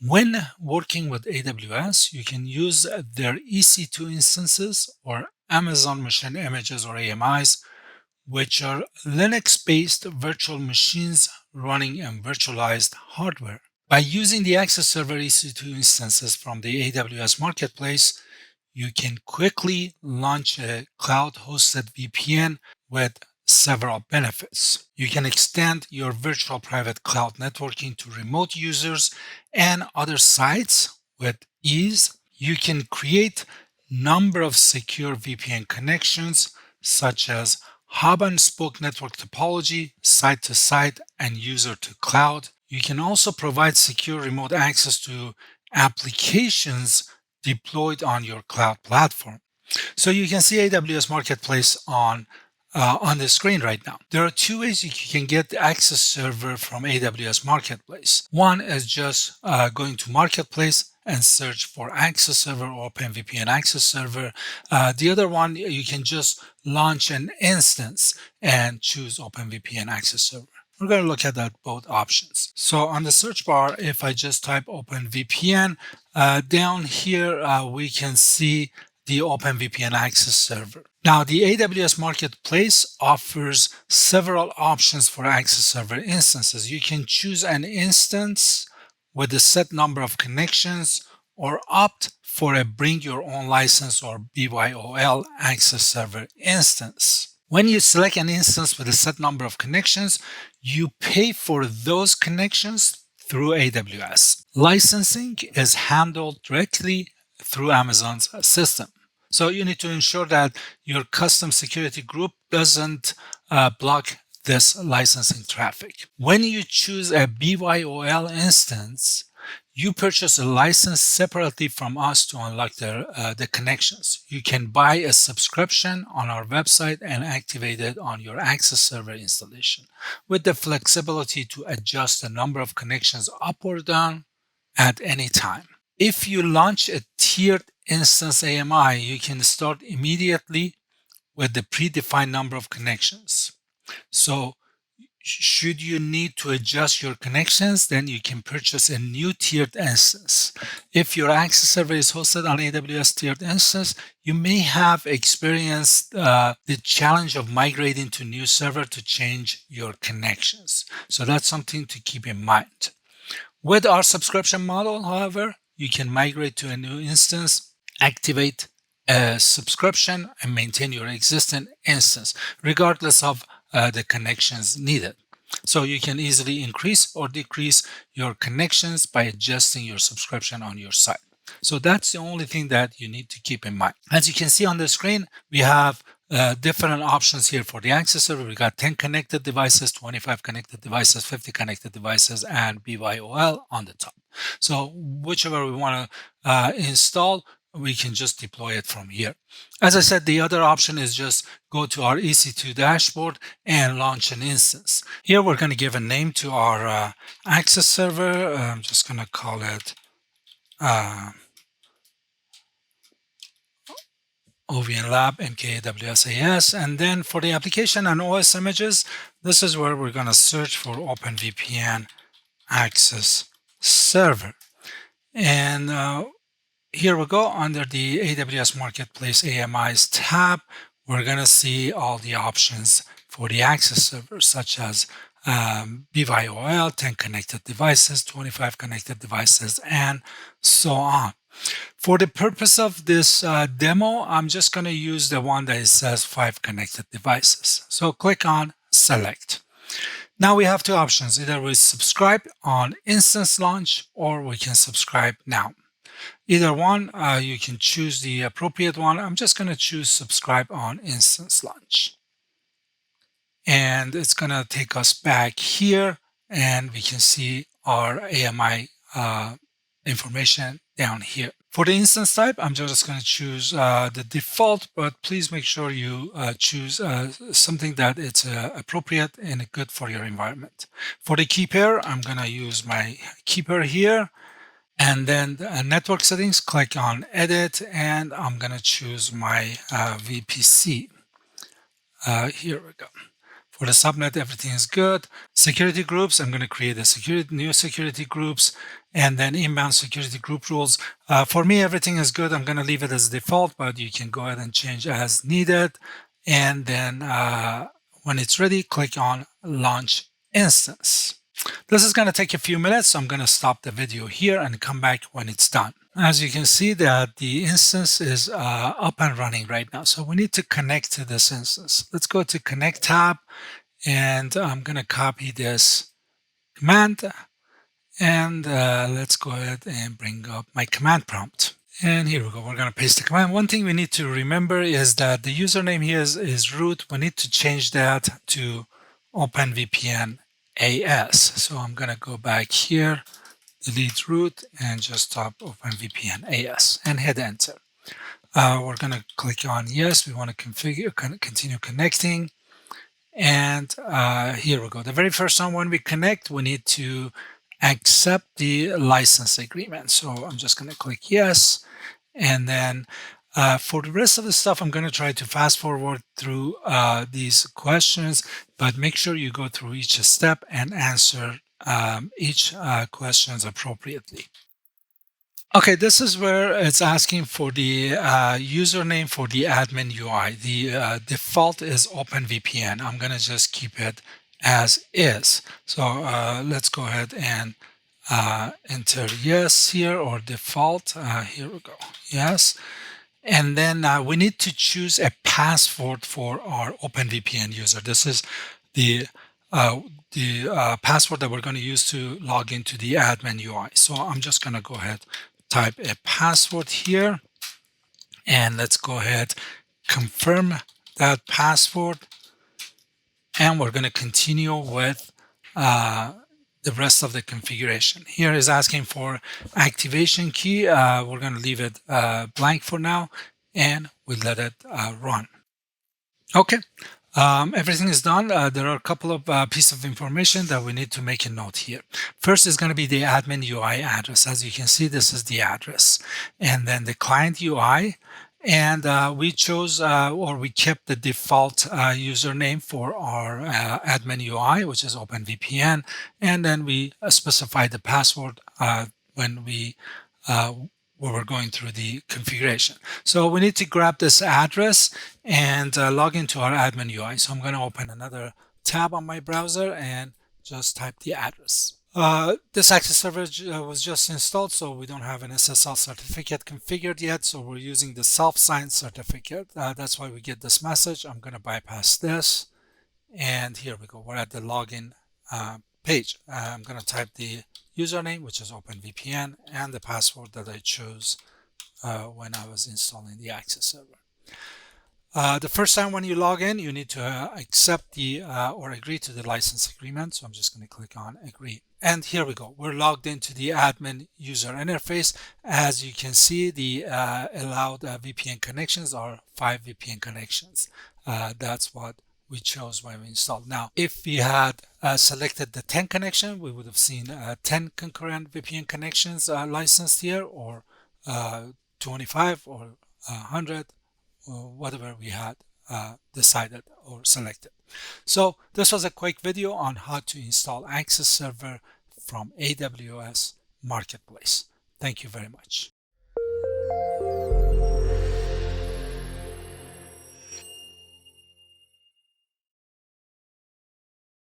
When working with AWS, you can use their EC2 instances or Amazon Machine Images or AMIs, which are Linux-based virtual machines running in virtualized hardware. By using the Access Server EC2 instances from the AWS Marketplace, you can quickly launch a cloud-hosted VPN with several benefits. You can extend your virtual private cloud networking to remote users and other sites with ease. You can create number of secure VPN connections such as hub and spoke network topology, site to site and user to cloud. You can also provide secure remote access to applications deployed on your cloud platform. So you can see AWS Marketplace on the screen right now. There are two ways you can get the Access Server from AWS Marketplace. One is just going to Marketplace and search for Access Server or OpenVPN Access Server. The other one, you can just launch an instance and choose OpenVPN Access Server. We're going to look at that both options. So on the search bar, if I just type OpenVPN, down here we can see the OpenVPN Access Server. Now, the AWS Marketplace offers several options for Access Server instances. You can choose an instance with a set number of connections or opt for a bring your own license or BYOL Access Server instance. When you select an instance with a set number of connections, you pay for those connections through AWS. Licensing is handled directly through Amazon's system. So you need to ensure that your custom security group doesn't block this licensing traffic. When you choose a BYOL instance, you purchase a license separately from us to unlock the connections. You can buy a subscription on our website and activate it on your Access Server installation with the flexibility to adjust the number of connections up or down at any time. If you launch a tiered instance AMI, you can start immediately with the predefined number of connections. So should you need to adjust your connections, then you can purchase a new tiered instance. If your Access Server is hosted on AWS tiered instance, you may have experienced the challenge of migrating to new server to change your connections. So that's something to keep in mind. With our subscription model, however, you can migrate to a new instance, activate a subscription, and maintain your existing instance, regardless of the connections needed. So you can easily increase or decrease your connections by adjusting your subscription on your site. So that's the only thing that you need to keep in mind. As you can see on the screen, we have different options here for the Access Server. We got 10 connected devices, 25 connected devices, 50 connected devices, and BYOL on the top. So whichever we want to install, we can just deploy it from here. As I said, the other option is just go to our EC2 dashboard and launch an instance. Here we're going to give a name to our Access Server. I'm just going to call it OVN Lab MKAWS. And then for the application and OS images, this is where we're going to search for OpenVPN Access Server. And here we go under the AWS Marketplace AMIs tab. We're going to see all the options for the Access Server, such as BYOL, 10 connected devices, 25 connected devices, and so on. For the purpose of this demo, I'm just going to use the one that says 5 connected devices. So click on Select. Now we have two options. Either we subscribe on instance launch or we can subscribe now. Either one, you can choose the appropriate one. I'm just going to choose subscribe on instance launch. And it's going to take us back here and we can see our AMI information down here. For the instance type, I'm just going to choose the default, but please make sure you choose something that it's appropriate and good for your environment. For the key pair, I'm going to use my key pair here. And then network settings, click on edit, and I'm going to choose my VPC. Here we go. For the subnet, everything is good. Security groups, I'm going to create new security groups, and then inbound security group rules. For me, everything is good. I'm going to leave it as default, but you can go ahead and change as needed. And then when it's ready, click on Launch Instance. This is going to take a few minutes, so I'm going to stop the video here and come back when it's done. As you can see that the instance is up and running right now. So we need to connect to this instance. Let's go to Connect tab, and I'm going to copy this command, and let's go ahead and bring up my command prompt. And here we go. We're going to paste the command. One thing we need to remember is that the username here is root. We need to change that to OpenVPN AS. So I'm going to go back here, delete root, and just type OpenVPN AS and hit enter. We're going to click on yes. We want to continue connecting. And here we go. The very first time when we connect, we need to accept the license agreement. So I'm just going to click yes. And then for the rest of the stuff, I'm going to try to fast forward through these questions, but make sure you go through each step and answer each questions appropriately. Okay, this is where it's asking for the username for the admin UI. The default is OpenVPN. I'm going to just keep it as is. So let's go ahead and enter yes here, or default. Here we go. Yes. And then we need to choose a password for our OpenVPN user. This is the password that we're going to use to log into the admin UI. So I'm just going to go ahead, type a password here, and let's go ahead, confirm that password, and we're going to continue with the rest of the configuration. Here is asking for activation key. We're going to leave it blank for now, and we let it run. Okay. Everything is done. There are a couple of pieces of information that we need to make a note here. First is going to be the admin UI address. As you can see, this is the address. And then the client UI. And we chose or we kept the default username for our admin UI, which is OpenVPN. And then we specified the password when we were going through the configuration. So we need to grab this address and log into our admin UI. So I'm going to open another tab on my browser and just type the address. This access server was just installed, so we don't have an SSL certificate configured yet. So we're using the self-signed certificate. That's why we get this message. I'm going to bypass this. And here we go. We're at the login page. I'm going to type the username, which is OpenVPN, and the password that I chose when I was installing the access server. The first time when you log in, you need to accept the or agree to the license agreement. So I'm just going to click on agree. And here we go. We're logged into the admin user interface. As you can see, the allowed VPN connections are 5 VPN connections. That's what we chose when we installed. Now, if we had selected the 10 connection, we would have seen 10 concurrent VPN connections licensed here, or 25 or 100, or whatever we had decided or selected. So this was a quick video on how to install Access Server from AWS Marketplace. Thank you very much.